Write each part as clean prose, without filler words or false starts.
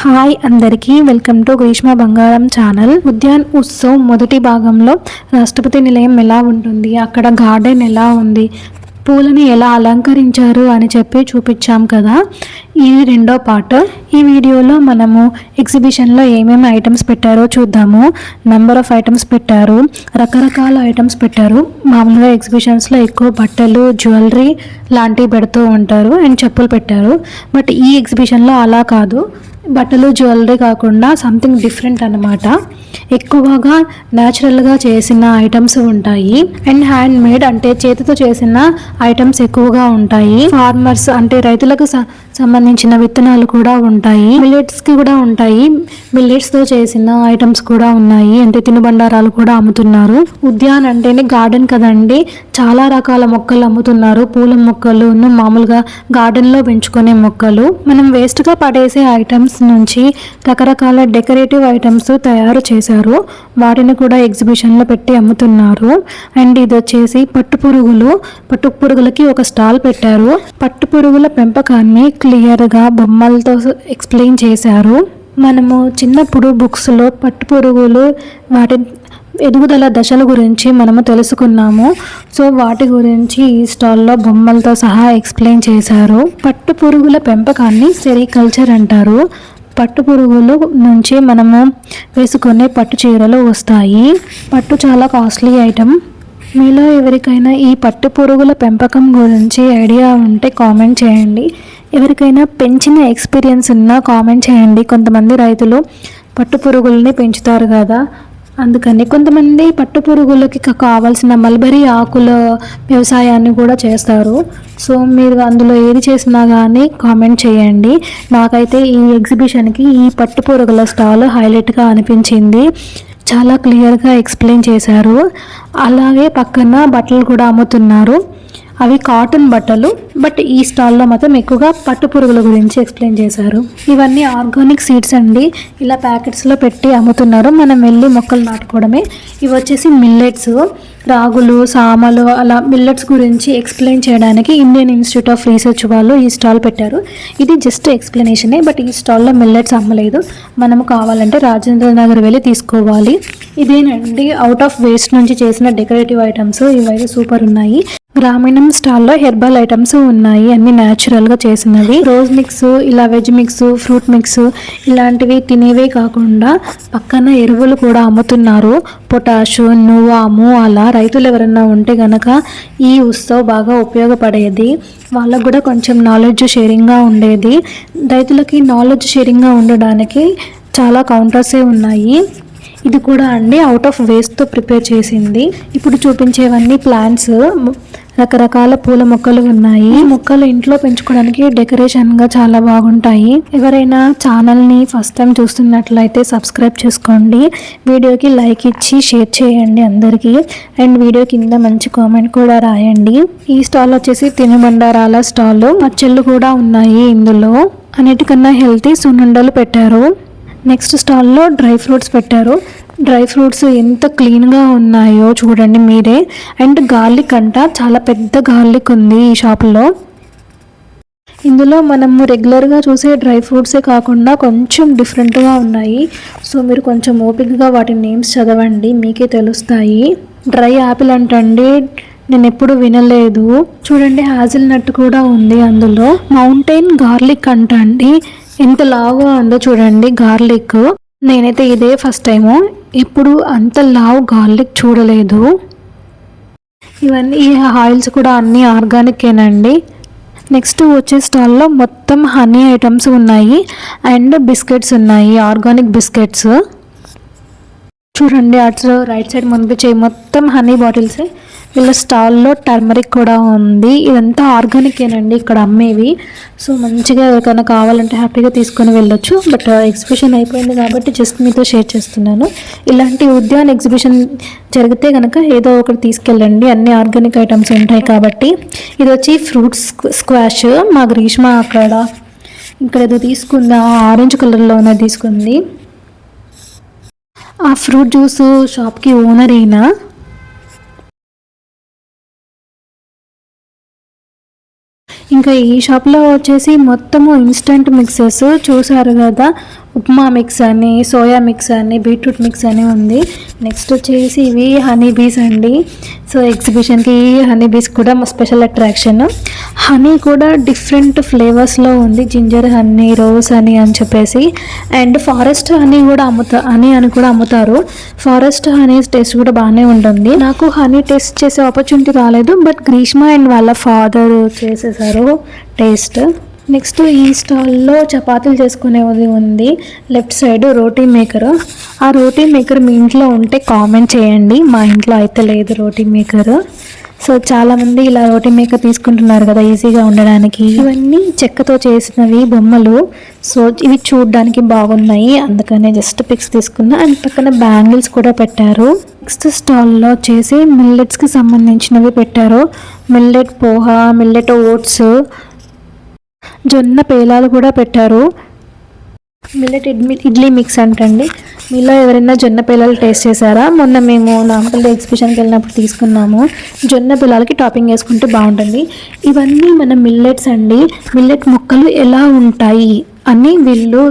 Hi అందరికీ welcome to Greeshma బంగారం channel. Udyan Utsav మొదటి భాగంలో రాష్ట్రపతి నిలయం ఎలా ఉంటుంది, అక్కడ గార్డెన్ ఎలా ఉంది, పూలని ఎలా అలంకరించారు అని చెప్పి చూపించాం కదా. ఇది రెండో పార్ట్. ఈ వీడియోలో మనము ఎగ్జిబిషన్లో ఏమేమి ఐటమ్స్ పెట్టారో చూద్దాము. నెంబర్ ఆఫ్ ఐటమ్స్ పెట్టారు, రకరకాల ఐటమ్స్ పెట్టారు. మామూలుగా ఎగ్జిబిషన్స్లో ఎక్కువ బట్టలు, జ్యువెలరీ లాంటివి పెడుతూ ఉంటారు అండ్ చెప్పులు పెట్టారు. బట్ ఈ ఎగ్జిబిషన్లో అలా కాదు, బట్టలు జ్యువెలరీ కాకుండా సంథింగ్ డిఫరెంట్ అన్నమాట. ఎక్కువగా న్యాచురల్గా చేసిన ఐటమ్స్ ఉంటాయి అండ్ హ్యాండ్ మేడ్ అంటే చేతితో చేసిన ఐటమ్స్ ఎక్కువగా ఉంటాయి. ఫార్మర్స్ అంటే రైతులకు సంబంధించిన విత్తనాలు కూడా ఉంటాయి. మిల్లెట్స్కి కూడా ఉంటాయి. మిల్లెట్స్తో చేసిన ఐటమ్స్ కూడా ఉన్నాయి, అంటే తినుబండారాలు కూడా అమ్ముతున్నారు. ఉద్యాన్ అంటేనే గార్డెన్ కదండి, చాలా రకాల మొక్కలు అమ్ముతున్నారు. పూల మొక్కలు, మామూలుగా గార్డెన్లో పెంచుకునే మొక్కలు. మనం వేస్ట్గా పడేసే ఐటమ్స్ నుంచి రకరకాల డెకరేటివ్ ఐటమ్స్ తయారు చేశారు. వాటిని కూడా ఎగ్జిబిషన్లో పెట్టి అమ్ముతున్నారు. అండ్ ఇది వచ్చేసి పట్టు పురుగులకి ఒక స్టాల్ పెట్టారు. పట్టు పురుగుల పెంపకాన్ని క్లియర్గా బొమ్మలతో ఎక్స్ప్లెయిన్ చేశారు. మనము చిన్నప్పుడు బుక్స్లో పట్టు పురుగులు వాటి ఎదుగుదల దశల గురించి మనము తెలుసుకున్నాము. సో వాటి గురించి ఈ స్టాల్లో బొమ్మలతో సహా ఎక్స్ప్లెయిన్ చేశారు. పట్టు పురుగుల పెంపకాన్ని సెరికల్చర్ అంటారు. పట్టు పురుగుల నుంచి మనము వేసుకునే పట్టు చీరలు వస్తాయి. పట్టు చాలా కాస్ట్లీ ఐటమ్. మీలో ఎవరికైనా ఈ పట్టు పురుగుల పెంపకం గురించి ఐడియా ఉంటే కామెంట్ చేయండి. ఎవరికైనా పెంచిన ఎక్స్పీరియన్స్ ఉన్నా కామెంట్ చేయండి. కొంతమంది రైతులు పట్టు పురుగుల్ని పెంచుతారు కదా, అందుకని కొంతమంది పట్టు పురుగులకి కావాల్సిన మల్బరీ ఆకుల వ్యవసాయాన్ని కూడా చేస్తారు. సో మీరు అందులో ఏది చేసినా కానీ కామెంట్ చేయండి. నాకైతే ఈ ఎగ్జిబిషన్కి ఈ పట్టు పురుగుల స్టాల్ హైలైట్గా అనిపించింది. చాలా క్లియర్గా ఎక్స్ప్లెయిన్ చేశారు. అలాగే పక్కన బట్టలు కూడా అమ్ముతున్నారు. అవి కాటన్ బట్టలు, బట్ ఈ స్టాల్లో మాత్రం ఎక్కువగా పట్టు పురుగుల గురించి ఎక్స్ప్లెయిన్ చేశారు. ఇవన్నీ ఆర్గానిక్ సీడ్స్ అండి, ఇలా ప్యాకెట్స్లో పెట్టి అమ్ముతున్నారు. మనం వెళ్ళి మొక్కలు నాటుకోవడమే. ఇవి వచ్చేసి మిల్లెట్స్, రాగులు, సామలు, అలా మిల్లెట్స్ గురించి ఎక్స్ప్లెయిన్ చేయడానికి ఇండియన్ ఇన్స్టిట్యూట్ ఆఫ్ రీసెర్చ్ వాళ్ళు ఈ స్టాల్ పెట్టారు. ఇది జస్ట్ ఎక్స్ప్లెనేషనే, బట్ ఈ స్టాల్లో మిల్లెట్స్ అమ్మలేదు. మనము కావాలంటే రాజేంద్ర నగర్ వెళ్ళి తీసుకోవాలి. ఇదేనండి అవుట్ ఆఫ్ వేస్ట్ నుంచి చేసిన డెకరేటివ్ ఐటమ్స్. ఇవైతే సూపర్ ఉన్నాయి. గ్రామీణం స్టాల్లో హెర్బల్ ఐటమ్స్ ఉన్నాయి, అన్ని న్యాచురల్గా చేసినవి. రోజ్ మిక్స్, ఇలా వెజ్ మిక్స్, ఫ్రూట్ మిక్స్ ఇలాంటివి తినేవే కాకుండా పక్కన ఎరువులు కూడా అమ్ముతున్నారు. పొటాషు, నువ్వాము, అలా రైతులు ఎవరన్నా ఉంటే గనక ఈ ఉత్సవ్ బాగా ఉపయోగపడేది. వాళ్ళకు కూడా కొంచెం నాలెడ్జ్ షేరింగ్గా ఉండేది. రైతులకి నాలెడ్జ్ షేరింగ్గా ఉండడానికి చాలా కౌంటర్సే ఉన్నాయి. ఇది కూడా అండి అవుట్ ఆఫ్ వేస్ట్తో ప్రిపేర్ చేసింది. ఇప్పుడు చూపించేవన్నీ ప్లాంట్స్, రకరకాల పూల మొక్కలు ఉన్నాయి. ఈ మొక్కలు ఇంట్లో పెంచుకోవడానికి డెకరేషన్గా చాలా బాగుంటాయి. ఎవరైనా ఛానల్ని ఫస్ట్ టైం చూస్తున్నట్లయితే సబ్స్క్రైబ్ చేసుకోండి. వీడియోకి లైక్ ఇచ్చి షేర్ చేయండి అందరికీ. అండ్ వీడియో కింద మంచి కామెంట్ కూడా రాయండి. ఈ స్టాల్ వచ్చేసి తినుబండారాల స్టాల్. పచ్చళ్ళు కూడా ఉన్నాయి ఇందులో. అన్నిటికన్నా హెల్తీ సున్నుండలు పెట్టారు. నెక్స్ట్ స్టాల్లో డ్రై ఫ్రూట్స్ పెట్టారు. డ్రై ఫ్రూట్స్ ఎంత క్లీన్గా ఉన్నాయో చూడండి మీరే. అండ్ గార్లిక్ అంట, చాలా పెద్ద గార్లిక్ ఉంది ఈ షాప్లో. ఇందులో మనము రెగ్యులర్గా చూసే డ్రై ఫ్రూట్సే కాకుండా కొంచెం డిఫరెంట్గా ఉన్నాయి. సో మీరు కొంచెం ఓపికగా వాటి నేమ్స్ చదవండి, మీకే తెలుస్తాయి. డ్రై యాపిల్ అంటండి, నేను ఎప్పుడు వినలేదు. చూడండి హ్యాజిల్ నట్ కూడా ఉంది అందులో. మౌంటైన్ గార్లిక్ అంటండి, ఎంత లావుగా ఉందో చూడండి గార్లిక్. నేనైతే ఇదే ఫస్ట్ టైము, ఎప్పుడు అంత లావు గార్లిక్ చూడలేదు. ఇవన్నీ ఈ ఆయిల్స్ కూడా అన్నీ ఆర్గానికేనండి. నెక్స్ట్ వచ్చే స్టాల్లో మొత్తం హనీ ఐటమ్స్ ఉన్నాయి అండ్ బిస్కెట్స్ ఉన్నాయి, ఆర్గానిక్ బిస్కెట్స్. చూడండి అటు రైట్ సైడ్ ముందు మొత్తం హనీ బాటిల్సే. వీళ్ళ స్టాల్లో టర్మరిక్ కూడా ఉంది. ఇదంతా ఆర్గానికేనండి ఇక్కడ అమ్మేవి. సో మంచిగా ఎవరికైనా కావాలంటే హ్యాపీగా తీసుకొని వెళ్ళొచ్చు. బట్ ఎగ్జిబిషన్ అయిపోయింది కాబట్టి జస్ట్ మీతో షేర్ చేస్తున్నాను. ఇలాంటి ఉద్యాన్ ఎగ్జిబిషన్ జరిగితే కనుక ఏదో ఒకటి తీసుకెళ్ళండి, అన్ని ఆర్గానిక్ ఐటమ్స్ ఉంటాయి కాబట్టి. ఇది వచ్చి ఫ్రూట్స్ స్క్వాష్. మా గ్రీష్మ అక్కడ ఇక్కడ ఏదో తీసుకుంది, ఆరెంజ్ కలర్లో తీసుకుంది. ఆ ఫ్రూట్ జ్యూస్ షాప్కి ఓనర్ అయినా. ఇంకా ఈ షాప్లో వచ్చేసి మొత్తము ఇన్స్టంట్ మిక్సెస్ చూసారు కదా, ఉప్మా మిక్స్ అని, సోయా మిక్స్ అని, బీట్రూట్ మిక్స్ అని ఉంది. నెక్స్ట్ వచ్చేసి ఇవి హనీ బీస్ అండి. సో ఎగ్జిబిషన్కి హనీ బీస్ కూడా స్పెషల్ అట్రాక్షన్. హనీ కూడా డిఫరెంట్ ఫ్లేవర్స్లో ఉంది, జింజర్ హనీ, రోజ్ హనీ అని చెప్పేసి. అండ్ ఫారెస్ట్ హనీ కూడా హనీ అని కూడా అమ్ముతారు. ఫారెస్ట్ హనీ టేస్ట్ కూడా బాగానే ఉంటుంది. నాకు హనీ టేస్ట్ చేసే ఆపర్చునిటీ రాలేదు, బట్ గ్రీష్మ అండ్ వాళ్ళ ఫాదర్ చేసేసారు టేస్ట్. నెక్స్ట్ ఈ స్టాల్లో చపాతీలు చేసుకునేది ఉంది. లెఫ్ట్ సైడ్ రోటీ మేకర్. ఆ రోటీ మేకర్ మీ ఇంట్లో ఉంటే కామెంట్ చేయండి. మా ఇంట్లో అయితే లేదు రోటీ మేకర్. సో చాలామంది ఇలా రోటీ మేకర్ తీసుకుంటున్నారు కదా ఈజీగా ఉండడానికి. ఇవన్నీ చెక్కతో చేసినవి బొమ్మలు. సో ఇవి చూడడానికి బాగున్నాయి, అందుకనే జస్ట్ పిక్స్ తీసుకున్నా. అండ్ పక్కన బ్యాంగిల్స్ కూడా పెట్టారు. నెక్స్ట్ స్టాల్లో వచ్చేసి మిల్లెట్స్కి సంబంధించినవి పెట్టారు. మిల్లెట్ పోహా, మిల్లెట్ ఓట్స్, జొన్న పేలాలు కూడా పెట్టారు. మిల్లెట్ ఇడ్లీ మిక్స్ అంటండి. మీలో ఎవరైనా జొన్న పేలాలు టేస్ట్ చేశారా? మొన్న మేము నాంపల్లి ఎగ్జిబిషన్కి వెళ్ళినప్పుడు తీసుకున్నాము. జొన్న పేలాలకి టాపింగ్ వేసుకుంటే బాగుంటుంది. ఇవన్నీ మన మిల్లెట్స్ అండి. మిల్లెట్ మొక్కలు ఎలా ఉంటాయి అని వీళ్ళు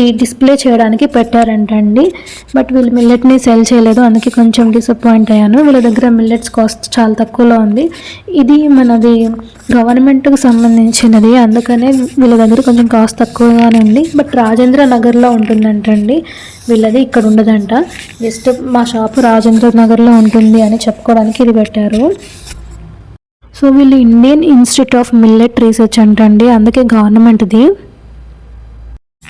ఈ డిస్ప్లే చేయడానికి పెట్టారంటండి. బట్ వీళ్ళు మిల్లెట్ని సెల్ చేయలేదు, అందుకే కొంచెం డిసప్పాయింట్ అయ్యాను. వీళ్ళ దగ్గర మిల్లెట్స్ కాస్ట్ చాలా తక్కువలో ఉంది. ఇది మనది గవర్నమెంట్కి సంబంధించినది, అందుకనే వీళ్ళ దగ్గర కొంచెం కాస్ట్ తక్కువగానే ఉంది. బట్ రాజేంద్ర నగర్లో ఉంటుందంటండి వీళ్ళది, ఇక్కడ ఉండదంట. జస్ట్ మా షాపు రాజేంద్ర నగర్లో ఉంటుంది అని చెప్పుకోవడానికి ఇది పెట్టారు. సో వీళ్ళు Indian institute of millet research అంటండి, అందుకే గవర్నమెంట్ది.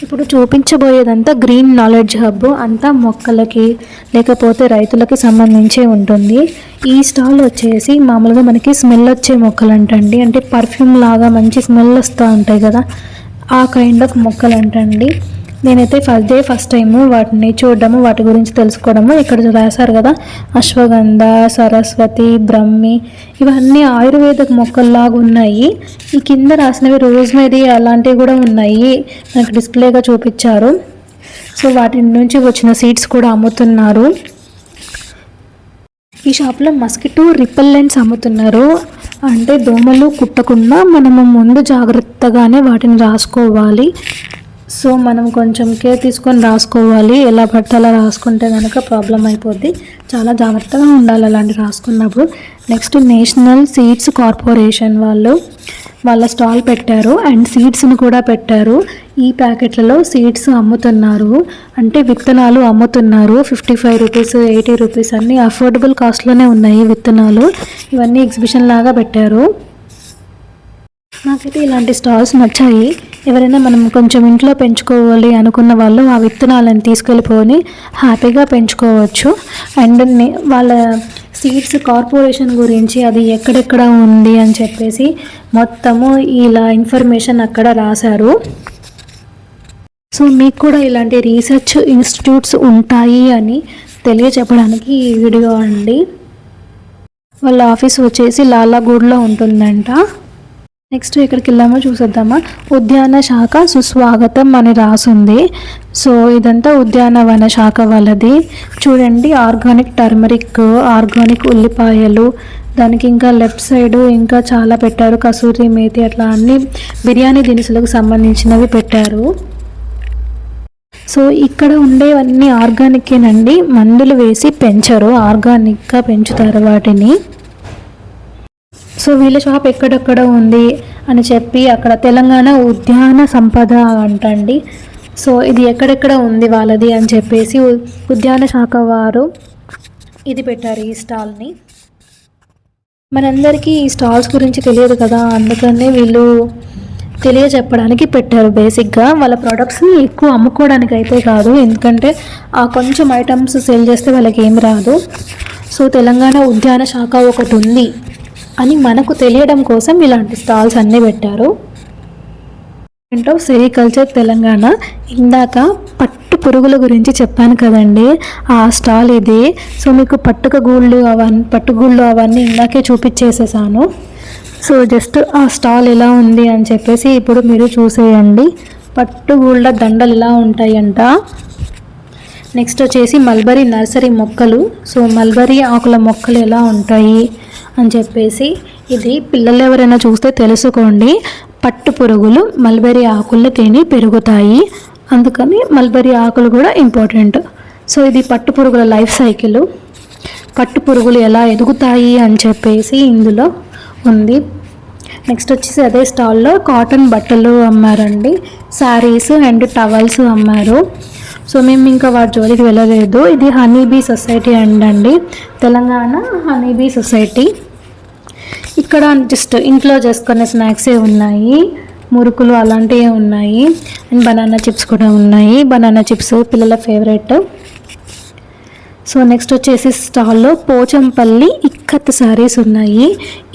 ఇప్పుడు చూపించబోయేదంతా గ్రీన్ నాలెడ్జ్ హబ్. అంతా మొక్కలకి లేకపోతే రైతులకి సంబంధించి ఉంటుంది. ఈ స్టాల్ వచ్చేసి మామూలుగా మనకి స్మెల్ వచ్చే మొక్కలు అంటండి, అంటే పర్ఫ్యూమ్ లాగా మంచి స్మెల్ వస్తూ ఉంటాయి కదా, ఆ కైండ్ ఆఫ్ మొక్కలు అంటండి. నేనైతే ఫస్ట్ టైము వాటిని చూడడము, వాటి గురించి తెలుసుకోవడము. ఇక్కడ రాశారు కదా అశ్వగంధ, సరస్వతి, బ్రహ్మి, ఇవన్నీ ఆయుర్వేద మొక్కల్లాగా ఉన్నాయి. ఈ కింద రాసినవి రోజ్మేరీ అలాంటివి కూడా ఉన్నాయి, నాకు డిస్ప్లేగా చూపించారు. సో వాటి నుంచి వచ్చిన సీడ్స్ కూడా అమ్ముతున్నారు. ఈ షాప్లో మస్కిటో రిపెల్లెంట్స్ అమ్ముతున్నారు, అంటే దోమలు కుట్టకుండా మనము ముందు జాగ్రత్తగానే వాటిని రాసుకోవాలి. సో మనం కొంచెం కేర్ తీసుకొని రాసుకోవాలి. ఎలా పడితే అలా రాసుకుంటే కనుక ప్రాబ్లం అయిపోద్ది. చాలా జాగ్రత్తగా ఉండాలి అలాంటి రాసుకున్నప్పుడు. నెక్స్ట్ నేషనల్ సీడ్స్ కార్పొరేషన్ వాళ్ళ స్టాల్ పెట్టారు అండ్ సీడ్స్ని కూడా పెట్టారు. ఈ ప్యాకెట్లలో సీడ్స్ అమ్ముతున్నారు, అంటే విత్తనాలు అమ్ముతున్నారు. 55 రూపీస్, 80 రూపీస్ అన్నీ అఫోర్డబుల్ కాస్ట్లోనే ఉన్నాయి విత్తనాలు. ఇవన్నీ ఎగ్జిబిషన్ లాగా పెట్టారు. నాకైతే ఇలాంటి స్టాల్స్ నచ్చాయి. ఎవరైనా మనం కొంచెం ఇంట్లో పెంచుకోవాలి అనుకున్న వాళ్ళు ఆ విత్తనాలను తీసుకెళ్ళిపోయి హ్యాపీగా పెంచుకోవచ్చు. అండ్ వాళ్ళ సీడ్స్ కార్పొరేషన్ గురించి అది ఎక్కడెక్కడ ఉంది అని చెప్పేసి మొత్తము ఇలా ఇన్ఫర్మేషన్ అక్కడ రాశారు. సో మీకు కూడా ఇలాంటి రీసెర్చ్ ఇన్స్టిట్యూట్స్ ఉంటాయి అని తెలియచెప్పడానికి ఈ వీడియో అండి. వాళ్ళ ఆఫీస్ వచ్చేసి లాలాగూడ్లో ఉంటుందంట. నెక్స్ట్ ఎక్కడికి వెళ్ళామో చూసేద్దామా. ఉద్యాన శాఖ సుస్వాగతం అని రాసుంది. సో ఇదంతా ఉద్యానవన శాఖ వాళ్ళది. చూడండి, ఆర్గానిక్ టర్మరిక్, ఆర్గానిక్ ఉల్లిపాయలు, దానికి ఇంకా లెఫ్ట్ సైడ్ ఇంకా చాలా పెట్టారు. కసూరి మేతి, అట్లా అన్ని బిర్యానీ దినుసులకు సంబంధించినవి పెట్టారు. సో ఇక్కడ ఉండేవన్నీ ఆర్గానికేనండి, మందులు వేసి పెంచరు, ఆర్గానిక్గా పెంచుతారు వాటిని. సో వీళ్ళ షాప్ ఎక్కడెక్కడ ఉంది అని చెప్పి అక్కడ తెలంగాణ ఉద్యాన సంపద అంటండి. సో ఇది ఎక్కడెక్కడ ఉంది వాళ్ళది అని చెప్పేసి ఉద్యాన శాఖ వారు ఇది పెట్టారు ఈ స్టాల్ని. మనందరికీ ఈ స్టాల్స్ గురించి తెలియదు కదా, అందుకనే వీళ్ళు తెలియజెప్పడానికి పెట్టారు. బేసిక్గా వాళ్ళ ప్రోడక్ట్స్ని ఎక్కువ అమ్ముకోవడానికి అయితే కాదు, ఎందుకంటే ఆ కొంచెం ఐటమ్స్ సేల్ చేస్తే వాళ్ళకి ఏం రాదు. సో తెలంగాణ ఉద్యాన శాఖ ఒకటి ఉంది అని మనకు తెలియడం కోసం ఇలాంటి స్టాల్స్ అన్నీ పెట్టారు. ఏంటో సెరికల్చర్ తెలంగాణ. ఇందాక పట్టు పురుగుల గురించి చెప్పాను కదండి, ఆ స్టాల్ ఇది. సో మీకు పట్టుగూళ్ళు అవన్నీ ఇందాకే చూపించేసేసాను. సో జస్ట్ ఆ స్టాల్ ఎలా ఉంది అని చెప్పేసి ఇప్పుడు మీరు చూసేయండి. పట్టుగూళ్ళ దండలు ఇలా ఉంటాయంట. నెక్స్ట్ వచ్చేసి మల్బరీ నర్సరీ మొక్కలు. సో మల్బరీ ఆకుల మొక్కలు ఎలా ఉంటాయి అని చెప్పేసి ఇది పిల్లలు ఎవరైనా చూస్తే తెలుసుకోండి. పట్టు పురుగులు మల్బరీ ఆకులు తిని పెరుగుతాయి. అందుకని మల్బరీ ఆకులు కూడా ఇంపార్టెంట్. సో ఇది పట్టు పురుగుల లైఫ్ సైకిల్, పట్టు పురుగులు ఎలా ఎదుగుతాయి అని చెప్పేసి ఇందులో ఉంది. నెక్స్ట్ వచ్చేసి అదే స్టాల్లో కాటన్ బట్టలు అమ్మారండి, శారీస్ అండ్ టవల్స్ అమ్మారు. సో మేము ఇంకా వాటి జోలికి వెళ్ళలేదు. ఇది హనీబీ సొసైటీ అండి, తెలంగాణ హనీబీ సొసైటీ. ఇక్కడ జస్ట్ ఇంట్లో చేసుకునే స్నాక్సే ఉన్నాయి, మురుకులు అలాంటివే ఉన్నాయి, అండ్ బనానా చిప్స్ కూడా ఉన్నాయి. బనానా చిప్స్ పిల్లల ఫేవరెట్. సో నెక్స్ట్ వచ్చేసి స్టాల్లో పోచంపల్లి ఇక్కత్ శారీస్ ఉన్నాయి.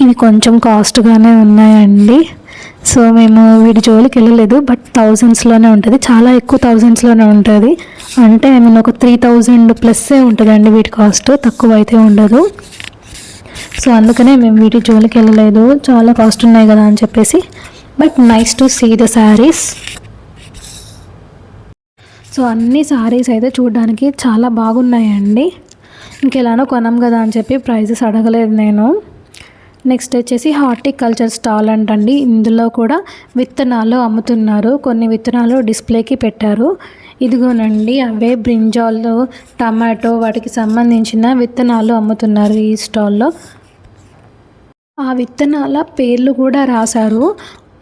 ఇవి కొంచెం కాస్ట్గానే ఉన్నాయండి. సో మేము వీటి జోలికి వెళ్ళలేదు, బట్ థౌజండ్స్లోనే ఉంటుంది, చాలా ఎక్కువ థౌజండ్స్లోనే ఉంటుంది. అంటే ఐ మీన్ ఒక 3000 ప్లస్సే ఉంటుందండి వీటి కాస్ట్, తక్కువ అయితే ఉండదు. సో అందుకనే మేము వీటి జోలికి వెళ్ళలేదు, చాలా కాస్ట్ ఉన్నాయి కదా అని చెప్పేసి. But nice to see the saris. So అన్ని శారీస్ అయితే చూడడానికి చాలా బాగున్నాయండి. ఇంకెలానో కొనం కదా అని చెప్పి ప్రైజెస్ అడగలేదు నేను. నెక్స్ట్ వచ్చేసి హార్టికల్చర్ స్టాల్ అంటండి. ఇందులో కూడా విత్తనాలు అమ్ముతున్నారు, కొన్ని విత్తనాలు డిస్ప్లేకి పెట్టారు. ఇదిగోనండి అవే బ్రింజాలు, టమాటో వాటికి సంబంధించిన విత్తనాలు అమ్ముతున్నారు ఈ స్టాల్లో. ఆ విత్తనాల పేర్లు కూడా రాశారు.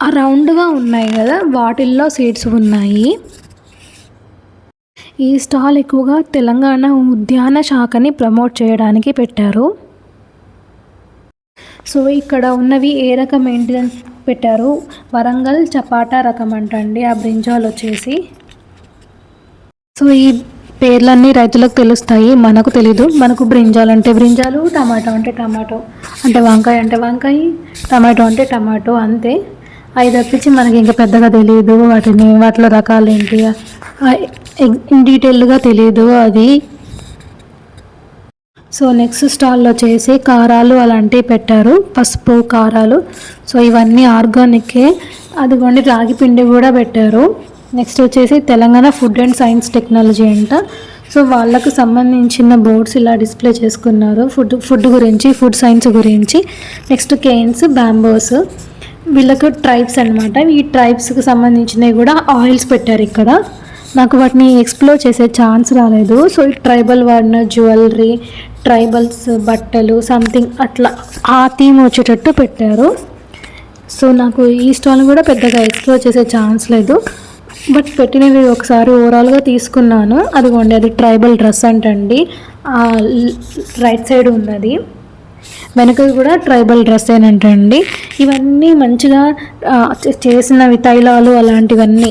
ఆ రౌండ్గా ఉన్నాయి కదా వాటిల్లో సీడ్స్ ఉన్నాయి. ఈ స్టాల్ ఎక్కువగా తెలంగాణ ఉద్యాన శాఖని ప్రమోట్ చేయడానికి పెట్టారు. సో ఇక్కడ ఉన్నవి ఏ రకం ఏంటి పెట్టారు, వరంగల్ చపాటా రకం అంటండి ఆ బ్రింజాల్ వచ్చేసి. సో ఈ పేర్లన్నీ రైతులకు తెలుస్తాయి, మనకు తెలీదు. మనకు బ్రింజాల్ అంటే బ్రింజాలు, టమాటో అంటే టమాటో, అంటే వంకాయ అంటే వంకాయ, టమాటో అంటే టమాటో, అంతే. అవి తప్పించి మనకి ఇంకా పెద్దగా తెలియదు వాటిలో రకాలు ఏంటి ఇన్ డీటెయిల్గా తెలియదు అది. సో నెక్స్ట్ స్టాల్లో వచ్చేసి కారాలు అలాంటివి పెట్టారు, పసుపు కారాలు. సో ఇవన్నీ ఆర్గానికే. అదిగోండి రాగి పిండి కూడా పెట్టారు. నెక్స్ట్ వచ్చేసి Telangana food and science technology అంట. సో వాళ్ళకు సంబంధించిన బోర్డ్స్ ఇలా డిస్ప్లే చేసుకున్నారు, ఫుడ్ గురించి, ఫుడ్ సైన్స్ గురించి. నెక్స్ట్ కేన్స్, బ్యాంబోస్, వీళ్ళకు ట్రైబ్స్ అనమాట. ఈ ట్రైబ్స్కి సంబంధించినవి కూడా ఆయిల్స్ పెట్టారు ఇక్కడ. నాకు వాటిని ఎక్స్ప్లోర్ చేసే ఛాన్స్ రాలేదు. సో ఈ ట్రైబల్ వాడిన జ్యువెలరీ, ట్రైబల్స్ బట్టలు సంథింగ్ అట్లా ఆ థీమ్ వచ్చేటట్టు పెట్టారు. సో నాకు ఈ స్టాల్ కూడా పెద్దగా ఎక్స్ప్లోర్ చేసే ఛాన్స్ లేదు, బట్ పెట్టినవి ఒకసారి ఓవరాల్గా తీసుకున్నాను. అదిగోండి అది ట్రైబల్ డ్రెస్ అంటండి, రైట్ సైడ్ ఉన్నది. వెనక కూడా ట్రైబల్ డ్రెస్ ఏనంటండి. ఇవన్నీ మంచిగా చేసినవి తైలాలు అలాంటివన్నీ.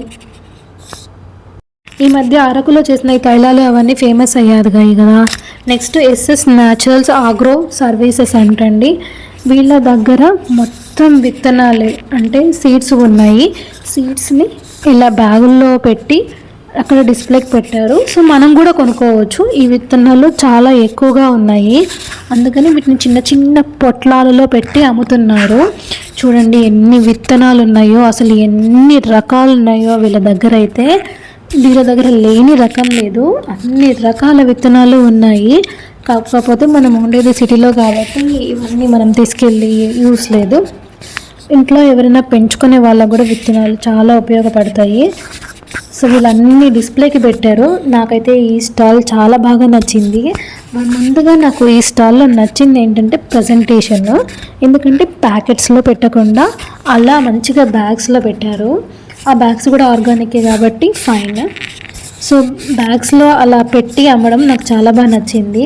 ఈ మధ్య అరకులో చేసిన ఈ తైలాలు అవన్నీ ఫేమస్ అయ్యారు కదా. Next SS naturals agro services అంటండి. వీళ్ళ దగ్గర మొత్తం విత్తనాలే, అంటే సీడ్స్ ఉన్నాయి. సీడ్స్ని ఇలా బ్యాగుల్లో పెట్టి అక్కడ డిస్ప్లేకి పెట్టారు. సో మనం కూడా కొనుక్కోవచ్చు. ఈ విత్తనాలు చాలా ఎక్కువగా ఉన్నాయి, అందుకని వీటిని చిన్న చిన్న పొట్లాలలో పెట్టి అమ్ముతున్నారు. చూడండి ఎన్ని విత్తనాలు ఉన్నాయో, అసలు ఎన్ని రకాలు ఉన్నాయో వీళ్ళ దగ్గర అయితే. వీళ్ళ దగ్గర లేని రకం లేదు, అన్ని రకాల విత్తనాలు ఉన్నాయి. కాకపోతే మనం ఉండేది సిటీలో కాబట్టి ఇవన్నీ మనం తీసుకెళ్ళి యూస్ లేదు. ఇంట్లో ఎవరైనా పెంచుకునే వాళ్ళకు కూడా విత్తనాలు చాలా ఉపయోగపడతాయి. సో వీళ్ళన్నీ డిస్ప్లేకి పెట్టారు. నాకైతే ఈ స్టాల్ చాలా బాగా నచ్చింది. ముందుగా నాకు ఈ స్టాల్లో నచ్చింది ఏంటంటే ప్రజెంటేషన్. ఎందుకంటే ప్యాకెట్స్లో పెట్టకుండా అలా మంచిగా బ్యాగ్స్లో పెట్టారు. ఆ బ్యాగ్స్ కూడా ఆర్గానికే కాబట్టి ఫైన్. సో బ్యాగ్స్లో అలా పెట్టి అమ్మడం నాకు చాలా బాగా నచ్చింది.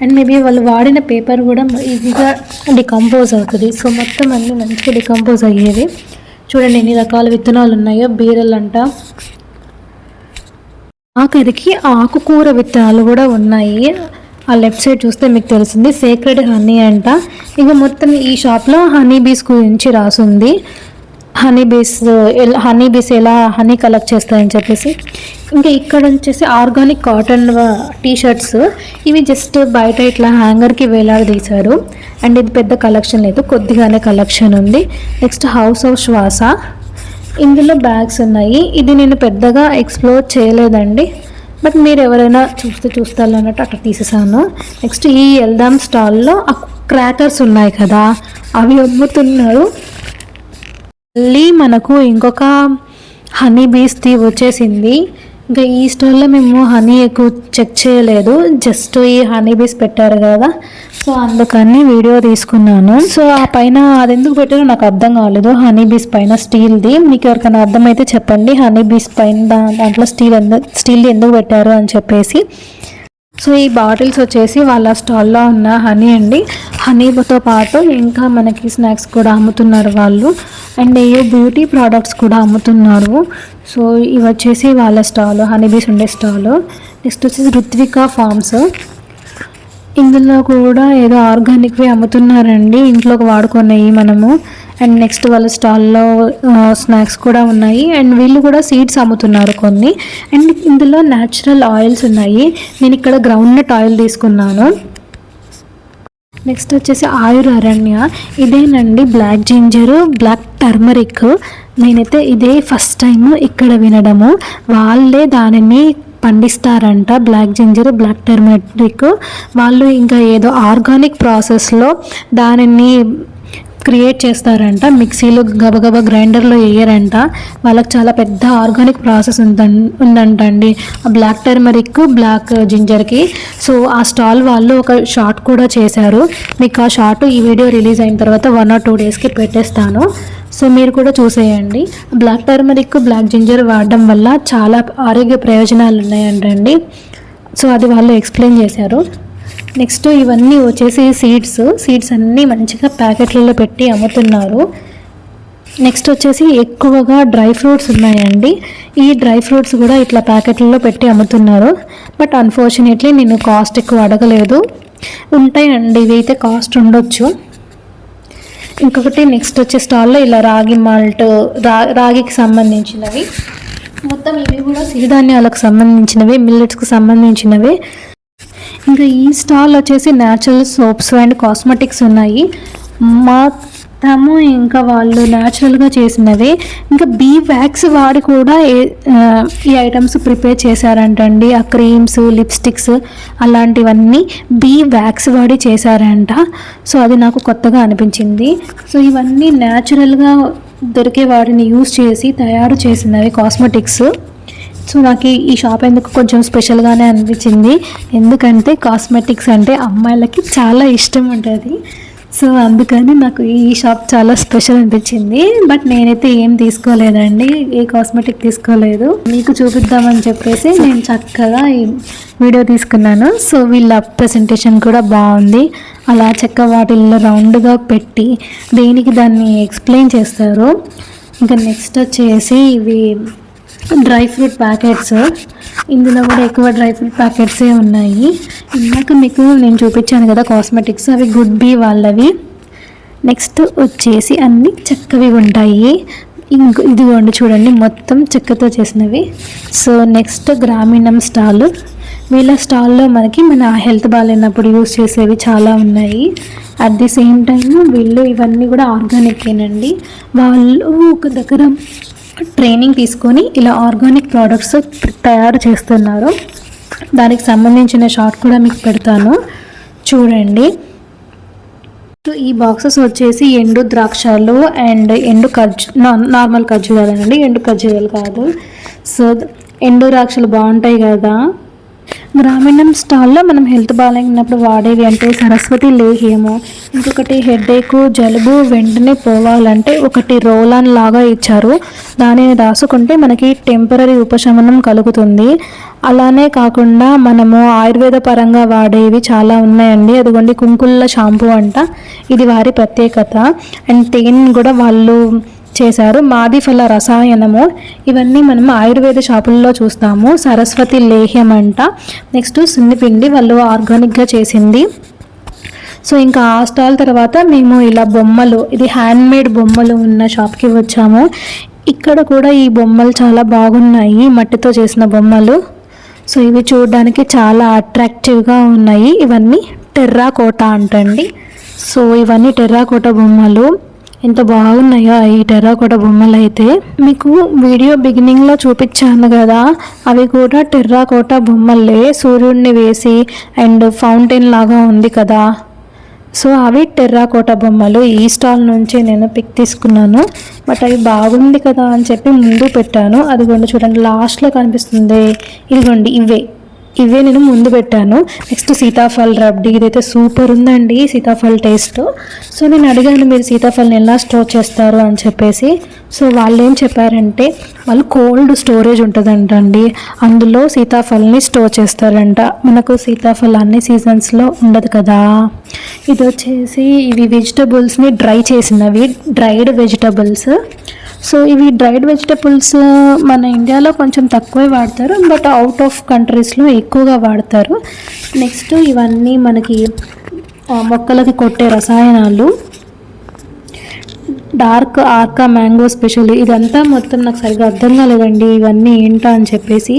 అండ్ మేబీ వాళ్ళు వాడిన పేపర్ కూడా ఈజీగా డికంపోజ్ అవుతుంది. సో మొత్తం అన్నీ మంచిగా డికంపోజ్ అయ్యేది. చూడండి ఎన్ని రకాల విత్తనాలు ఉన్నాయో. బీరలంట, ఆఖరికి ఆకుకూర విత్తనాలు కూడా ఉన్నాయి. ఆ లెఫ్ట్ సైడ్ చూస్తే మీకు తెలిసింది సేక్రెడ్ హనీ అంట. ఇక మొత్తం ఈ షాప్లో హనీ బీస్ గురించి రాసుంది. హనీ బీస్ ఎలా హనీ కలెక్ట్ చేస్తాయని చెప్పేసి. ఇంకా ఇక్కడ వచ్చేసి ఆర్గానిక్ కాటన్ టీషర్ట్స్. ఇవి జస్ట్ బయట ఇట్లా హ్యాంగర్కి వేలాడదీశారు. అండ్ ఇది పెద్ద కలెక్షన్ లేదు, కొద్దిగానే కలెక్షన్ ఉంది. నెక్స్ట్ హౌస్ ఆఫ్ శ్వాస, ఇందులో బ్యాగ్స్ ఉన్నాయి. ఇది నేను పెద్దగా ఎక్స్ప్లోర్ చేయలేదండి, బట్ మీరు ఎవరైనా చూస్తారు అన్నట్టు అట్లా తీసేసాను. నెక్స్ట్ ఈ ఎల్దాం స్టాల్లో క్రాకర్స్ ఉన్నాయి కదా, అవి అమ్ముతున్నారు. మళ్ళీ మనకు ఇంకొక హనీ బీస్ది వచ్చేసింది. ఇంకా ఈ స్టాల్లో మేము హనీ ఎక్కువ చెక్ చేయలేదు, జస్ట్ ఈ హనీ బీస్ పెట్టారు కదా, సో అందుకని వీడియో తీసుకున్నాను. సో ఆ పైన అది ఎందుకు పెట్టారో నాకు అర్థం కాలేదు. హనీ బీస్ పైన స్టీల్ది, మీకు ఎవరికైనా అర్థమైతే చెప్పండి. హనీ బీస్ పైన దాంట్లో స్టీల్ది ఎందుకు పెట్టారు అని చెప్పేసి. సో ఈ బాటిల్స్ వచ్చేసి వాళ్ళ స్టాల్లో ఉన్న హనీ అండి. హనీతో పాటు ఇంకా మనకి స్నాక్స్ కూడా అమ్ముతున్నారు వాళ్ళు, అండ్ ఏ బ్యూటీ ప్రోడక్ట్స్ కూడా అమ్ముతున్నారు. సో ఇవి వచ్చేసి వాళ్ళ స్టాల్, హనీబీస్ ఉండే స్టాల్. నెక్స్ట్ వచ్చేసి రుత్విక ఫార్మ్స్, ఇందులో కూడా ఏదో ఆర్గానిక్వి అమ్ముతున్నారండి, ఇంట్లోకి వాడుకున్నాయి మనము. అండ్ నెక్స్ట్ వాళ్ళ స్టాల్లో స్నాక్స్ కూడా ఉన్నాయి, అండ్ వీళ్ళు కూడా సీడ్స్ అమ్ముతున్నారు కొన్ని. అండ్ ఇందులో న్యాచురల్ ఆయిల్స్ ఉన్నాయి. నేను ఇక్కడ గ్రౌండ్నట్ ఆయిల్ తీసుకున్నాను. నెక్స్ట్ వచ్చేసి ఆయుర్ అరణ్య, ఇదేనండి బ్లాక్ జింజర్, బ్లాక్ టర్మరిక్. నేనైతే ఇదే ఫస్ట్ టైం ఇక్కడ వినడము. వాళ్ళే దానిని పండిస్తారంట, బ్లాక్ జింజర్, బ్లాక్ టర్మరిక్. వాళ్ళు ఇంకా ఏదో ఆర్గానిక్ ప్రాసెస్లో దానిని క్రియేట్ చేస్తారంట, మిక్సీలో గబగబా గ్రైండర్లో వేయరంట. వాళ్ళకి చాలా పెద్ద ఆర్గానిక్ ప్రాసెస్ ఉందంట అండి బ్లాక్ టర్మరిక్, బ్లాక్ జింజర్కి. సో ఆ స్టాల్ వాళ్ళు ఒక షార్ట్ కూడా చేశారు. మీకు ఆ షార్ట్ ఈ వీడియో రిలీజ్ అయిన తర్వాత 1 or 2 డేస్కి పెట్టేస్తాను, సో మీరు కూడా చూసేయండి. బ్లాక్ టర్మరిక్, బ్లాక్ జింజర్ వాడడం వల్ల చాలా ఆరోగ్య ప్రయోజనాలు ఉన్నాయంటండి. సో అది వాళ్ళు ఎక్స్ప్లెయిన్ చేశారు. నెక్స్ట్ ఇవన్నీ వచ్చేసి సీడ్స్ అన్నీ మంచిగా ప్యాకెట్లలో పెట్టి అమ్ముతున్నారు. నెక్స్ట్ వచ్చేసి ఎక్కువగా డ్రై ఫ్రూట్స్ ఉన్నాయండి. ఈ డ్రై ఫ్రూట్స్ కూడా ఇట్లా ప్యాకెట్లలో పెట్టి అమ్ముతున్నారు. బట్ అన్ఫార్చునేట్లీ నేను కాస్ట్ ఎక్కువ అడగలేదు. ఉంటాయండి, ఇవి అయితే కాస్ట్ ఉండొచ్చు. ఇంకొకటి నెక్స్ట్ వచ్చే స్టాల్లో ఇలా రాగి మాల్ట్, రాగికి సంబంధించినవి మొత్తం, ఇవి కూడా సిరిధాన్యాలకు సంబంధించినవి, మిల్లెట్స్కి సంబంధించినవి. ఇంకా ఈ స్టాల్ వచ్చేసి న్యాచురల్ సోప్స్ అండ్ కాస్మెటిక్స్ ఉన్నాయి మొత్తము. ఇంకా వాళ్ళు న్యాచురల్గా చేసినవి. ఇంకా బీ వ్యాక్స్ వాడి కూడా ఈ ఐటమ్స్ ప్రిపేర్ చేశారంటండి. ఆ క్రీమ్స్, లిప్స్టిక్స్ అలాంటివన్నీ బీ వ్యాక్స్ వాడి చేశారంట. సో అది నాకు కొత్తగా అనిపించింది. సో ఇవన్నీ న్యాచురల్గా దొరికే వాటిని యూజ్ చేసి తయారు చేసినవి కాస్మెటిక్స్. సో నాకు ఈ షాప్ ఎందుకు కొంచెం స్పెషల్గానే అనిపించింది, ఎందుకంటే కాస్మెటిక్స్ అంటే అమ్మాయిలకి చాలా ఇష్టం ఉంటుంది. సో అందుకని నాకు ఈ షాప్ చాలా స్పెషల్ అనిపించింది. బట్ నేనైతే ఏం తీసుకోలేదండి, ఏ కాస్మెటిక్ తీసుకోలేదు. మీకు చూపిద్దామని చెప్పేసి నేను చక్కగా ఈ వీడియో తీసుకున్నాను. సో వీళ్ళ ప్రజెంటేషన్ కూడా బాగుంది. అలా చెక్క వాటిల్లో రౌండ్గా పెట్టి దేనికి దాన్ని ఎక్స్ప్లెయిన్ చేస్తారు. ఇంకా నెక్స్ట్ వచ్చేసి ఇవి డ్రై ఫ్రూట్ ప్యాకెట్స్. ఇందులో కూడా ఎక్కువ డ్రై ఫ్రూట్ ప్యాకెట్సే ఉన్నాయి. ఇందాక మీకు నేను చూపించాను కదా కాస్మెటిక్స్, అవి గుడ్ బీ వాళ్ళవి. నెక్స్ట్ వచ్చేసి అన్నీ చెక్కవి ఉంటాయి. ఇదిగోండి చూడండి, మొత్తం చెక్కతో చేసినవి. సో నెక్స్ట్ గ్రామీణం స్టాల్. వీళ్ళ స్టాల్లో మనకి మన హెల్త్ బాగాలేనప్పుడు యూస్ చేసేవి చాలా ఉన్నాయి. అట్ ది సేమ్ టైం వీళ్ళు ఇవన్నీ కూడా ఆర్గానికేనండి. వాళ్ళు ఒక దగ్గర ట్రైనింగ్ తీసుకొని ఇలా ఆర్గానిక్ ప్రోడక్ట్స్ తయారు చేస్తున్నారు. దానికి సంబంధించిన షార్ట్ కూడా మీకు పెడతాను, చూడండి. ఈ బాక్సెస్ వచ్చేసి ఎండు ద్రాక్షలు అండ్ ఎండు నార్మల్ ఖర్జూరాలండి, ఎండు ఖర్జూరాలు కాదు. సో ఎండు ద్రాక్షలు బాగుంటాయి కదా. గ్రామీణం స్టాల్లో మనం హెల్త్ బాగాలేనప్పుడు వాడేవి అంటే సరస్వతి లేహ్యము, ఇంకొకటి హెడేక్, జలుబు వెంటనే పోవాలంటే ఒకటి రోలాన్ లాగా ఇచ్చారు, దానిని రాసుకుంటే మనకి టెంపరీ ఉపశమనం కలుగుతుంది. అలానే కాకుండా మనము ఆయుర్వేద పరంగా వాడేవి చాలా ఉన్నాయండి. అదిగోండి కుంకుళ్ళ షాంపూ అంట, ఇది వారి ప్రత్యేకత. అండ్ తేనె కూడా వాళ్ళు చేశారు, మాది ఫల రసాయనము. ఇవన్నీ మనం ఆయుర్వేద షాపుల్లో చూస్తాము. సరస్వతి లేహ్యం అంట. నెక్స్ట్ సున్నిపిండి వాళ్ళు ఆర్గానిక్గా చేసింది. సో ఇంకా ఆ స్టాల్ తర్వాత మేము ఇలా బొమ్మలు, ఇది హ్యాండ్మేడ్ బొమ్మలు ఉన్న షాప్కి వచ్చాము. ఇక్కడ కూడా ఈ బొమ్మలు చాలా బాగున్నాయి, మట్టితో చేసిన బొమ్మలు. సో ఇవి చూడడానికి చాలా అట్రాక్టివ్గా ఉన్నాయి. ఇవన్నీ టెర్రాకోటా అంటండి. సో ఇవన్నీ టెర్రాకోటా బొమ్మలు. ఎంత బాగున్నాయో ఈ టెర్రాకోటా బొమ్మలు అయితే. మీకు వీడియో బిగినింగ్లో చూపించాను కదా, అవి కూడా టెర్రాకోటా బొమ్మలే. సూర్యుడిని వేసి అండ్ ఫౌంటైన్ లాగా ఉంది కదా, సో అవి టెర్రాకోట బొమ్మలు. ఈ స్టాల్ నుంచి నేను పిక్ తీసుకున్నాను, బట్ అవి బాగుంది కదా అని చెప్పి ముందు పెట్టాను. అదిగోండి చూడండి లాస్ట్లో కనిపిస్తుంది, ఇదిగోండి ఇవే నేను ముందు పెట్టాను. నెక్స్ట్ సీతాఫల్ రబ్డీ, ఇదైతే సూపర్ ఉందండి సీతాఫల్ టేస్ట్. సో నేను అడిగాను మీరు సీతాఫల్ని ఎలా స్టోర్ చేస్తారు అని చెప్పేసి. సో వాళ్ళు ఏం చెప్పారంటే వాళ్ళు కోల్డ్ స్టోరేజ్ ఉంటుందంట అండి, అందులో సీతాఫల్ని స్టోర్ చేస్తారంట. మనకు సీతాఫల్ అన్ని సీజన్స్లో ఉండదు కదా. ఇది వచ్చేసి ఇవి వెజిటబుల్స్ని డ్రై చేసినవి, డ్రైడ్ వెజిటబుల్స్. సో ఇవి డ్రైడ్ వెజిటబుల్స్ మన ఇండియాలో కొంచెం తక్కువే వాడతారు, బట్ అవుట్ ఆఫ్ కంట్రీస్లో ఎక్కువగా వాడతారు. నెక్స్ట్ ఇవన్నీ మనకి మొక్కలకి కొట్టే రసాయనాలు, డార్క్ ఆర్కా మ్యాంగో స్పెషల్. ఇదంతా మొత్తం నాకు సరిగ్గా అర్థం కాలేదండి ఇవన్నీ ఏంటో అని చెప్పేసి.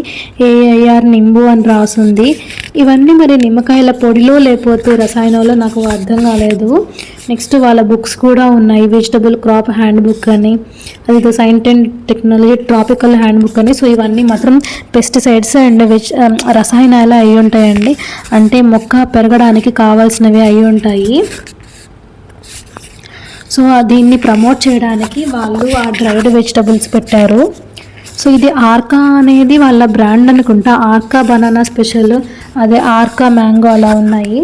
ఏఐఆర్ నింబు అని రాసుంది. ఇవన్నీ మరి నిమ్మకాయల పొడిలో లేకపోతే రసాయనంలో నాకు అర్థం కాలేదు. నెక్స్ట్ వాళ్ళ బుక్స్ కూడా ఉన్నాయి, వెజిటబుల్ క్రాప్ హ్యాండ్ బుక్ అని, అది science and technology tropical hand book అని. సో ఇవన్నీ మాత్రం పెస్టిసైడ్స్ అండ్ రసాయనాలు అయి ఉంటాయండి, అంటే మొక్క పెరగడానికి కావాల్సినవి అయి ఉంటాయి. సో దీన్ని ప్రమోట్ చేయడానికి వాళ్ళు ఆ డ్రైడ్ వెజిటబుల్స్ పెట్టారు. సో ఇది ఆర్కా అనేది వాళ్ళ బ్రాండ్ అనుకుంటా, ఆర్కా బనానా స్పెషల్, అదే ఆర్కా మ్యాంగో అలా ఉన్నాయి.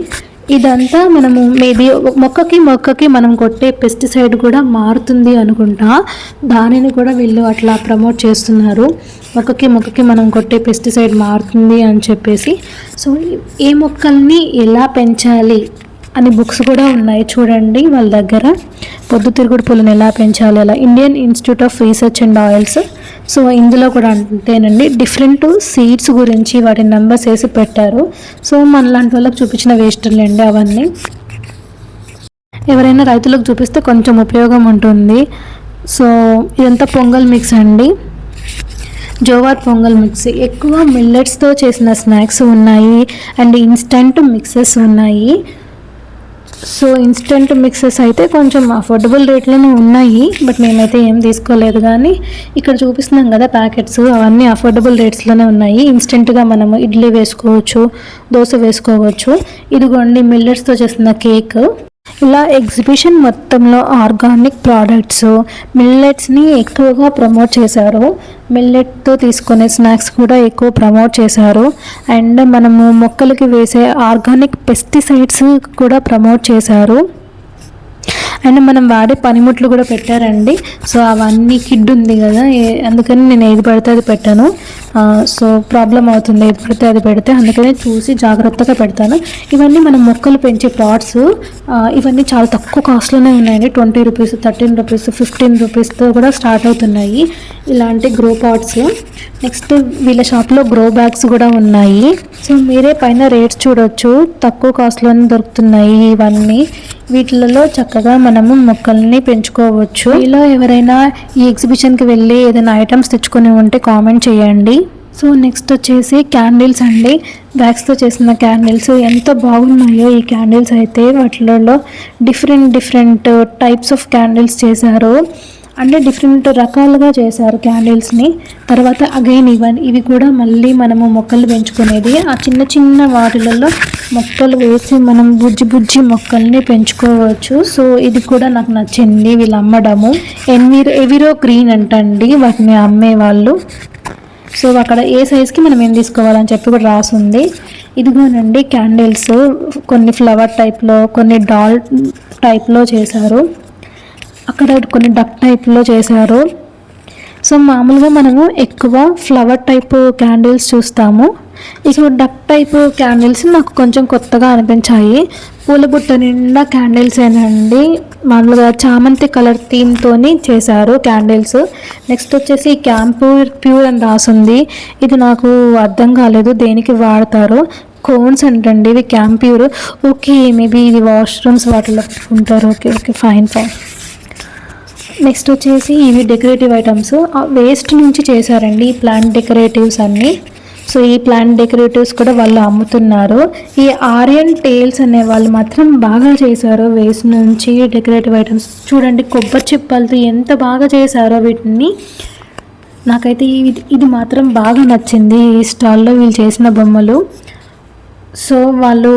ఇదంతా మనము మేబీ మొక్కకి మనం కొట్టే పెస్టిసైడ్ కూడా మారుతుంది అనుకుంటా, దానిని కూడా వీళ్ళు అట్లా ప్రమోట్ చేస్తున్నారు. మొక్కకి మనం కొట్టే పెస్టిసైడ్ మారుతుంది అని చెప్పేసి. సో ఏ మొక్కల్ని ఎలా పెంచాలి అని బుక్స్ కూడా ఉన్నాయి చూడండి వాళ్ళ దగ్గర. పొద్దుతిరుగుడు పూలను ఎలా పెంచాలి అలా, Indian institute of research and oils. So ఇందులో కూడా అంతేనండి, డిఫరెంట్ సీడ్స్ గురించి వాటి నెంబర్స్ వేసి పెట్టారు. సో మనలాంటి వాళ్ళకి చూపించిన వేస్ట్లేండి అవన్నీ. ఎవరైనా రైతులకు చూపిస్తే కొంచెం ఉపయోగం ఉంటుంది. సో ఇదంతా పొంగల్ మిక్స్ అండి, జోవార్ పొంగల్ మిక్స్. ఎక్కువ మిల్లెట్స్తో చేసిన స్నాక్స్ ఉన్నాయి అండ్ ఇన్స్టంట్ మిక్సెస్ ఉన్నాయి. సో ఇన్స్టెంట్ మిక్సెస్ అయితే కొంచెం అఫోర్డబుల్ రేట్లోనే ఉన్నాయి, బట్ మేమైతే ఏం తీసుకోలేదు. కానీ ఇక్కడ చూపిస్తున్నాం కదా ప్యాకెట్స్, అవన్నీ అఫోర్డబుల్ రేట్స్లోనే ఉన్నాయి. ఇన్స్టెంట్గా మనము ఇడ్లీ వేసుకోవచ్చు, దోశ వేసుకోవచ్చు. ఇదిగోండి మిల్లెట్స్తో చేసిన కేక్. ఇలా ఎగ్జిబిషన్ మొత్తంలో ఆర్గానిక్ ప్రోడక్ట్స్, మిల్లెట్స్ని ఎక్కువగా ప్రమోట్ చేశారు. మిల్లెట్తో తీసుకునే స్నాక్స్ కూడా ఎక్కువ ప్రమోట్ చేశారు. అండ్ మనము మొక్కలకి వేసే ఆర్గానిక్ పెస్టిసైడ్స్ కూడా ప్రమోట్ చేశారు. అండ్ మనం వాడే పనిముట్లు కూడా పెట్టారండి. సో అవన్నీ కిడ్ ఉంది కదా, అందుకని నేను ఏది పడితే అది పెట్టాను. సో ప్రాబ్లం అవుతుంది ఏది పడితే అది పెడితే, అందుకని చూసి జాగ్రత్తగా పెడతాను. ఇవన్నీ మనం మొక్కలు పెంచే పాట్స్, ఇవన్నీ చాలా తక్కువ కాస్ట్లోనే ఉన్నాయండి. 20 రూపీస్, 13 రూపీస్, 15 రూపీస్తో కూడా స్టార్ట్ అవుతున్నాయి ఇలాంటి గ్రో పాట్స్. నెక్స్ట్ వీళ్ళ షాప్లో గ్రో బ్యాగ్స్ కూడా ఉన్నాయి. సో మీరే పైన రేట్స్ చూడొచ్చు, తక్కువ కాస్ట్లోనే దొరుకుతున్నాయి ఇవన్నీ. వీటిలలో చక్కగా మనము మొక్కల్ని పెంచుకోవచ్చు. ఇలా ఎవరైనా ఈ ఎగ్జిబిషన్కి వెళ్ళి ఏదైనా ఐటమ్స్ తెచ్చుకొని ఉంటే కామెంట్ చేయండి. సో నెక్స్ట్ వచ్చేసి క్యాండిల్స్ అండి, వ్యాక్స్తో చేసిన క్యాండిల్స్. ఎంత బాగున్నాయో ఈ క్యాండిల్స్ అయితే. వాటిలలో డిఫరెంట్ టైప్స్ ఆఫ్ క్యాండిల్స్ చేశారు, అంటే డిఫరెంట్ రకాలుగా చేశారు క్యాండిల్స్ని. తర్వాత అగైన్ ఇవి కూడా మళ్ళీ మనము మొక్కలు పెంచుకునేది. ఆ చిన్న వాటిలలో మొక్కలు వేసి మనం బుజ్జి మొక్కల్ని పెంచుకోవచ్చు. సో ఇది కూడా నాకు నచ్చింది వీళ్ళు అమ్మడము. ఎవిరో గ్రీన్ అంటండి వాటిని అమ్మేవాళ్ళు. సో అక్కడ ఏ సైజ్కి మనం ఏం తీసుకోవాలని చెప్పి కూడా రాసుంది. ఇదిగోనండి క్యాండిల్స్, కొన్ని ఫ్లవర్ టైప్లో, కొన్ని డాల్ టైప్లో చేశారు, అక్కడ కొన్ని డక్ టైప్లో చేశారు. సో మామూలుగా మనము ఎక్కువ ఫ్లవర్ టైప్ క్యాండిల్స్ చూస్తాము. ఇక డక్ టైప్ క్యాండిల్స్ నాకు కొంచెం కొత్తగా అనిపించాయి. పూల బుట్ట నిండా క్యాండిల్స్ ఏనండి, మామూలుగా చామంతి కలర్ థీమ్తోని చేశారు క్యాండిల్స్. నెక్స్ట్ వచ్చేసి ప్యూర్ అని రాసుంది. ఇది నాకు అర్థం కాలేదు దేనికి వాడతారు. కోన్స్ అంటండి ఇవి, క్యాంప్యూర్. ఓకే మేబీ ఇది వాష్రూమ్స్ వాటిలో పెట్టుకుంటారు. Okay fine. నెక్స్ట్ వచ్చేసి ఇవి డెకరేటివ్ ఐటమ్స్, వేస్ట్ నుంచి చేశారండి ఈ ప్లాంట్ డెకరేటివ్స్ అన్నీ. సో ఈ ప్లాంట్ డెకరేటివ్స్ కూడా వాళ్ళు అమ్ముతున్నారు. ఈ ఆరియన్ టేల్స్ అనే వాళ్ళు మాత్రం బాగా చేశారు వేస్ట్ నుంచి డెకరేటివ్ ఐటమ్స్. చూడండి కొబ్బరి చిప్పలతో ఎంత బాగా చేశారో వీటిని. నాకైతే ఇది మాత్రం బాగా నచ్చింది ఈ స్టాల్లో వీళ్ళు చేసిన బొమ్మలు. సో వాళ్ళు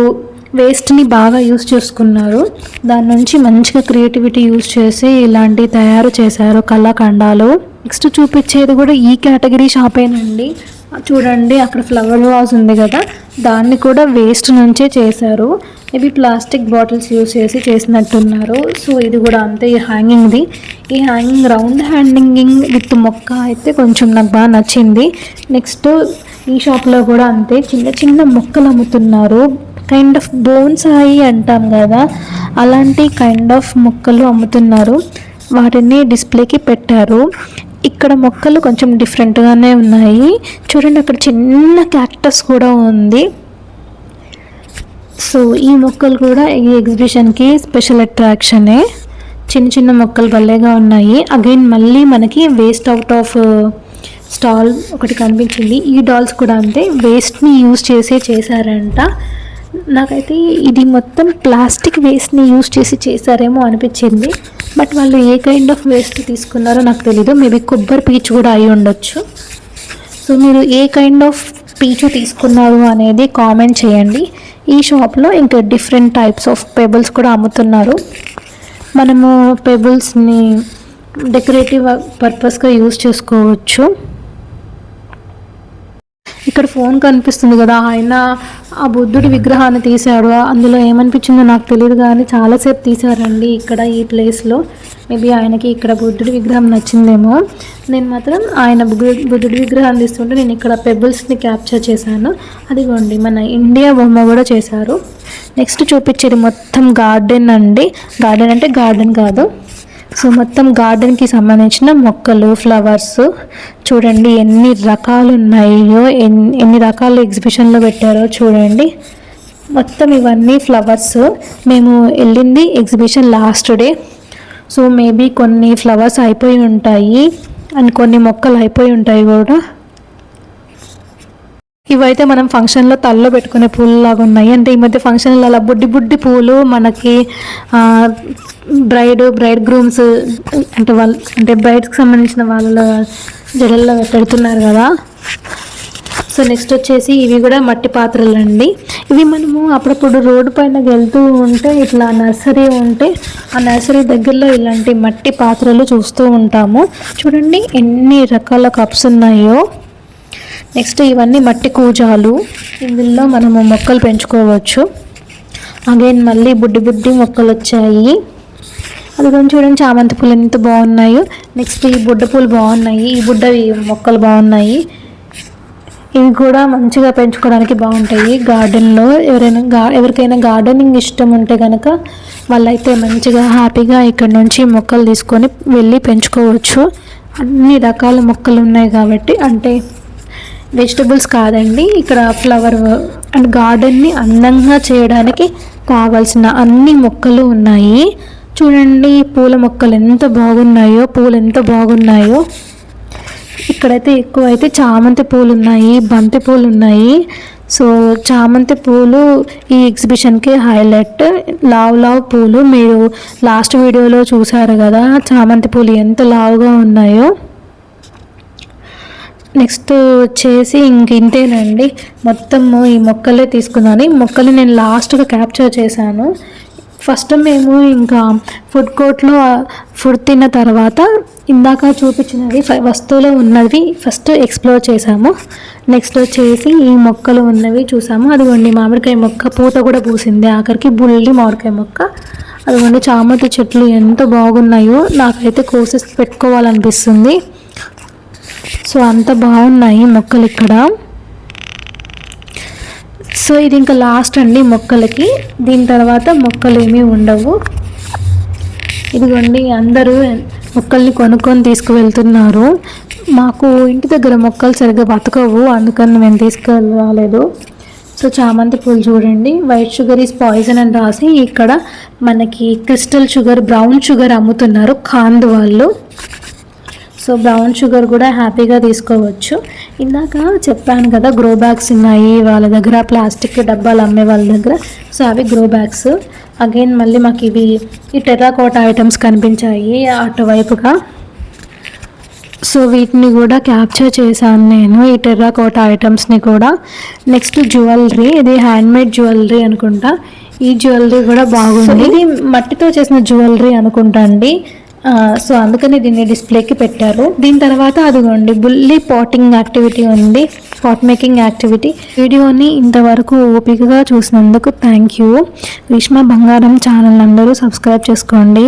వేస్ట్ని బాగా యూస్ చేసుకున్నారు. దాని నుంచి మంచిగా క్రియేటివిటీ యూస్ చేసి ఇలాంటివి తయారు చేశారు కళాఖండాలు. నెక్స్ట్ చూపించేది కూడా ఈ కేటగిరీ షాపేనండి. చూడండి అక్కడ ఫ్లవర్ వాజ్ ఉంది కదా, దాన్ని కూడా వేస్ట్ నుంచే చేశారు. ఇవి ప్లాస్టిక్ బాటిల్స్ యూస్ చేసి చేసినట్టున్నారు. సో ఇది కూడా అంతే. ఈ హ్యాంగింగ్ది, ఈ హ్యాంగింగ్ రౌండ్ హ్యాంగింగ్ విత్ మొక్క అయితే కొంచెం నాకు బాగా నచ్చింది. నెక్స్ట్ ఈ షాప్లో కూడా అంతే, చిన్న చిన్న మొక్కలు అమ్ముతున్నారు. కైండ్ ఆఫ్ బోన్సాయి అంటాం కదా, అలాంటి కైండ్ ఆఫ్ మొక్కలు అమ్ముతున్నారు. వాటిని డిస్ప్లేకి పెట్టారు. ఇక్కడ మొక్కలు కొంచెం డిఫరెంట్గానే ఉన్నాయి. చూడండి అక్కడ చిన్న క్యాక్టస్ కూడా ఉంది. సో ఈ మొక్కలు కూడా ఈ ఎగ్జిబిషన్కి స్పెషల్ అట్రాక్షనే. చిన్న చిన్న మొక్కలు భలేగా ఉన్నాయి. అగైన్ మళ్ళీ మనకి వేస్ట్ అవుట్ ఆఫ్ స్టాల్ ఒకటి కనిపించింది. ఈ డాల్స్ కూడా అంతే, వేస్ట్ని యూజ్ చేశారంట. నాకైతే ఇది మొత్తం ప్లాస్టిక్ వేస్ట్ని యూజ్ చేసి చేశారేమో అనిపించింది. బట్ వాళ్ళు ఏ కైండ్ ఆఫ్ వేస్ట్ తీసుకున్నారో నాకు తెలీదు. మేబీ కొబ్బరి పీచు కూడా అయి ఉండొచ్చు. సో మీరు ఏ కైండ్ ఆఫ్ పీచు తీసుకున్నారు అనేది కామెంట్ చేయండి. ఈ షాప్లో ఇంకా డిఫరెంట్ టైప్స్ ఆఫ్ పెబుల్స్ కూడా అమ్ముతున్నారు. మనము పెబుల్స్ని డెకరేటివ్ పర్పస్గా యూజ్ చేసుకోవచ్చు. ఇక్కడ ఫోన్ కనిపిస్తుంది కదా, ఆయన ఆ బుద్ధుడి విగ్రహాన్ని తీశాడు. అందులో ఏమనిపించిందో నాకు తెలియదు కానీ చాలాసేపు తీశారండి ఇక్కడ ఈ ప్లేస్లో. మేబీ ఆయనకి ఇక్కడ బుద్ధుడి విగ్రహం నచ్చిందేమో. నేను మాత్రం ఆయన బుద్ధుడి విగ్రహాన్ని తీస్తుంటే నేను ఇక్కడ పెబుల్స్ని క్యాప్చర్ చేశాను. అదిగోండి మన ఇండియా బొమ్మ కూడా చేశారు. నెక్స్ట్ చూపించేది మొత్తం గార్డెన్ అండి. గార్డెన్ అంటే గార్డెన్ కాదు, సో మొత్తం గార్డెన్కి సంబంధించిన మొక్కలు, ఫ్లవర్స్. చూడండి ఎన్ని రకాలు ఉన్నాయో, ఎన్ని రకాలు ఎగ్జిబిషన్లో పెట్టారో చూడండి. మొత్తం ఇవన్నీ ఫ్లవర్స్. మేము వెళ్ళింది exhibition last day. So maybe కొన్ని ఫ్లవర్స్ అయిపోయి ఉంటాయి అండ్ కొన్ని మొక్కలు అయిపోయి ఉంటాయి కూడా. ఇవైతే మనం ఫంక్షన్లో తలలో పెట్టుకునే పూలు లాగా ఉన్నాయి. అంటే ఈ మధ్య ఫంక్షన్లో అలా బుడ్డి బుడ్డి పూలు మనకి బ్రైడ్ గ్రూమ్స్ అంటే బ్రైడ్స్కి సంబంధించిన వాళ్ళ జడల్లో పెడుతున్నారు కదా. సో నెక్స్ట్ వచ్చేసి ఇవి కూడా మట్టి పాత్రలు అండి. ఇవి మనము అప్పుడప్పుడు రోడ్డు పైన వెళ్తూ ఉంటే ఇట్లా నర్సరీ ఉంటే ఆ నర్సరీ దగ్గరలో ఇలాంటి మట్టి పాత్రలు చూస్తూ ఉంటాము. చూడండి ఎన్ని రకాల కప్స్ ఉన్నాయో. నెక్స్ట్ ఇవన్నీ మట్టి కూజాలు. ఇందులో మనము మొక్కలు పెంచుకోవచ్చు. అగైన్ మళ్ళీ బుడ్డి మొక్కలు వచ్చాయి. అది కొంచెం చూడండి, చామంతి పూలు ఎంత బాగున్నాయో. నెక్స్ట్ ఈ బుడ్డ పూలు బాగున్నాయి, ఈ బుడ్డవి మొక్కలు బాగున్నాయి. ఇవి కూడా మంచిగా పెంచుకోవడానికి బాగుంటాయి గార్డెన్లో. ఎవరికైనా గార్డెనింగ్ ఇష్టం ఉంటే కనుక వాళ్ళైతే మంచిగా హ్యాపీగా ఇక్కడ నుంచి మొక్కలు తీసుకొని వెళ్ళి పెంచుకోవచ్చు. అన్ని రకాల మొక్కలు ఉన్నాయి కాబట్టి, అంటే వెజిటబుల్స్ కాదండి, ఇక్కడ ఫ్లవర్ అండ్ గార్డెన్ని అందంగా చేయడానికి కావాల్సిన అన్ని మొక్కలు ఉన్నాయి. చూడండి పూల మొక్కలు ఎంత బాగున్నాయో, పూలు ఎంత బాగున్నాయో. ఇక్కడైతే ఎక్కువ అయితే చామంతి పూలు ఉన్నాయి, బంతి పూలు ఉన్నాయి. సో చామంతి పూలు ఈ ఎగ్జిబిషన్కి హైలైట్. లావు పూలు మీరు లాస్ట్ వీడియోలో చూసారు కదా, చామంతి పూలు ఎంత లావుగా ఉన్నాయో. నెక్స్ట్ వచ్చేసి ఇంతేనండి, మొత్తము ఈ మొక్కలే తీసుకున్నాను. ఈ మొక్కలు నేను లాస్ట్గా క్యాప్చర్ చేశాను. ఫస్ట్ మేము ఇంకా ఫుడ్ కోర్ట్లో ఫుడ్ తిన్న తర్వాత ఇందాక చూపించినవి వస్తువులు ఉన్నవి ఫస్ట్ ఎక్స్ప్లోర్ చేసాము. నెక్స్ట్ వచ్చేసి ఈ మొక్కలు ఉన్నవి చూసాము. అదిగోండి మామిడికాయ మొక్క పూత కూడా పూసింది, ఆఖరికి బుల్లి మామిడికాయ మొక్క. అదిగోండి చామంతి చెట్లు ఎంత బాగున్నాయో, నాకైతే కోసెస్ పెట్టుకోవాలనిపిస్తుంది. సో అంత బాగున్నాయి మొక్కలు ఇక్కడ. సో ఇది ఇంకా లాస్ట్ అండి మొక్కలకి. దీని తర్వాత మొక్కలు ఏమీ ఉండవు. ఇదిగోండి అందరూ మొక్కల్ని కొనుక్కొని తీసుకువెళ్తున్నారు. మాకు ఇంటి దగ్గర మొక్కలు సరిగ్గా బతకవు, అందుకని మేము తీసుకురాలేదు. సో చామంతి పూలు చూడండి, వైట్ షుగర్ ఈజ్ పాయిజన్ అని రాసి ఇక్కడ మనకి క్రిస్టల్ షుగర్, బ్రౌన్ షుగర్ అమ్ముతున్నారు కాంద్ వాళ్ళు. సో బ్రౌన్ షుగర్ కూడా హ్యాపీగా తీసుకోవచ్చు. ఇందాక చెప్పాను కదా గ్రో బ్యాగ్స్ ఉన్నాయి వాళ్ళ దగ్గర, ప్లాస్టిక్ డబ్బాలు అమ్మే వాళ్ళ దగ్గర. సో అవి గ్రో బ్యాగ్స్. అగైన్ మళ్ళీ మాకు ఈ టెర్రాకోటా ఐటమ్స్ కనిపించాయి అటువైపుగా. సో వీటిని కూడా క్యాప్చర్ చేశాను నేను, ఈ టెర్రాకోటా ఐటమ్స్ని కూడా. నెక్స్ట్ జ్యువెలరీ, ఇది హ్యాండ్మేడ్ జ్యువెలరీ అనుకుంటా. ఈ జ్యువెలరీ కూడా బాగుంది. ఇది మట్టితో చేసిన జ్యువెలరీ అనుకుంటా అండి. సో అందుకని దీన్ని డిస్ప్లేకి పెట్టారు. దీని తర్వాత అదిగోండి బుల్లి పాటింగ్ యాక్టివిటీ ఉంది, పాట్ మేకింగ్ యాక్టివిటీ. వీడియోని ఇంతవరకు ఓపికగా చూసినందుకు థ్యాంక్ యూ. గ్రీష్మ బంగారం ఛానల్ అందరూ సబ్స్క్రైబ్ చేసుకోండి.